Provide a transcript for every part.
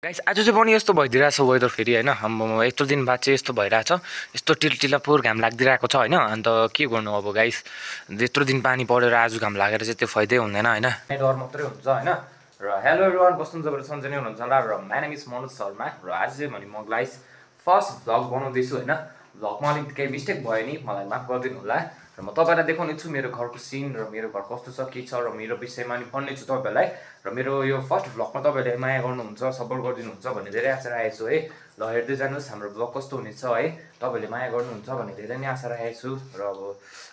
guys आज चाहिँ पनि यस्तो भइदिरहेछ वेदर फेरि होइन हाम्रो यत्रो दिन बाद चाहिँ यस्तो भइरहेछ यस्तो टिलटिलापुर घाम लागिदिरहेको छ होइन अन्त के गर्नु अब गाइस यत्रो दिन पानी परेर आज घाम लागेर चाहिँ त्यो फाइदै हुँदैन होइन डर मात्रै हुन्छ होइन र हेलो एभ्रिवान कस्तो हुन्छ तपाईहरु सन्चै नै हुनुहुन्छ होला र my name is Manoj Sharma र आज चाहिँ भने म गाइस फर्स्ट भ्लग बनाउँदैछु होइन भ्लगमा अलिकति केही मिस्टेक भयो नि मलाई माफ गरिदिनु होला र म तपाईहरुलाई देखाउने छु मेरो घरको सिन र मेरो घर कस्तो छ के छ र मेरो विषयमा नि भन्ने छु तपाईहरुलाई र मेरो यो फर्स्ट भ्लगमा तपाईहरुले माया गर्नुहुन्छ सपोर्ट गरिदिनुहुन्छ भन्ने धेरै आशा राखेको छु है ल हेर्दै जानुस् हाम्रो भ्लग कस्तो हुनेछ है तपाईहरुले माया गर्नुहुन्छ भन्ने धेरै नै आशा राखेको छु र अब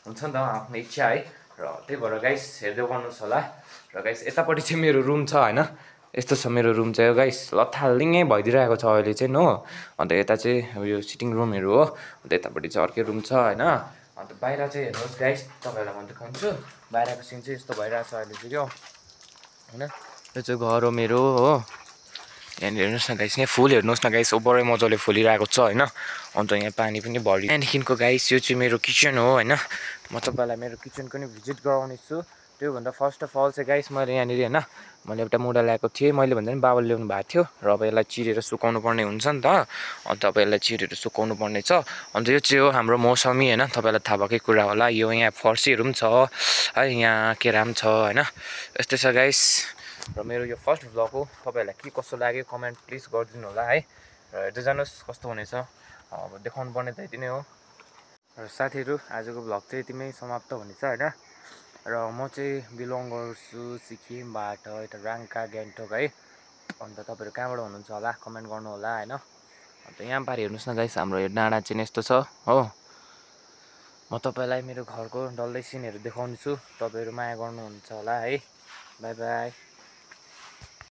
हुन्छ नि त आफ्नो इच्छा है र त्यही भएर गाइस हेर्दै गर्नुस् होला र गाइस यतापट्टि चाहिँ मेरो रुम छ हैन यस्तो छ मेरो रुम चाहिँ गाइस लथालिङै भइदिरहेको छ अहिले चाहिँ हो अन्त यता चाहिँ यो सिटिङ रुमहरु हो अन्त यतापट्टि चाहिँ अर्कै रुम छ हैन अन्त बाहिर चाहिँ हेर्नुहोस् गाइस तपाईहरुलाई म देखाउँछु बाहिरको सिन चाहिँ यस्तो भइरहेछ अहिले चाहिँ क्या हैन यो चाहिँ घर हो मेरो हो यहाँ हेर्नुहोस् न गाइस यहाँ फुल हेर्नुहोस् न गाइस ओभरै मजाले फुलिरहेको छ हैन अन्त यहाँ पानी पनि भरि त्यहाँदेखिको गाइस यो चाहिँ मेरो किचन हो हैन म तपाईलाई मेरो किचनको नि भिजिट गराउने छु त्योभन्दा फर्स्ट अफ अल चाहिँ गाइस मैले यहाँनिर हैन मैले एउटा मुढा ल्याएको थिएँ मैले भन्दा नि बाबाले ल्याउनु भएको थियो र अब यसलाई चिरेर सुकाउनु पर्ने हुन्छ नि त अन्त अब यसलाई चिरेर सुकाउनु पर्ने छ अन्त यो चाहिँ हो हाम्रो मौसमी हैन तपाईलाई थाहा भएकै कुरा होला यो यहाँ फर्सीहरू पनि छ है यहाँ केरा पनि छ हैन यस्तै छ गाइस र मेरो यो फर्स्ट भ्लग हो तपाईहरुलाई के कस्तो लाग्यो कमेन्ट प्लिज गरिदिनु होला है र हेर्दै जानुस् कस्तो हुनेछ अब देखाउनु पर्ने त यति नै हो र साथीहरु आजको भ्लग चाहिँ यतिमै समाप्त हुनेछ हैन र म चाहिँ बिलोङ गर्छु सिक्किमबाट यता राङका ग्यान्टोक है अन्त तपाईहरु कहाँबाट हुनुहुन्छ होला कमेन्ट गर्नु होला हैन अन्त यहाँ पारि हेर्नुस् न गाइस हाम्रो यो डाँडा चाहिँ यस्तो छ हो म तपाईलाई मेरो घरको डल्लै सिनहरु देखाउने छु तपाईहरु माया गर्नुहुन्छ होला है बाइ बाइ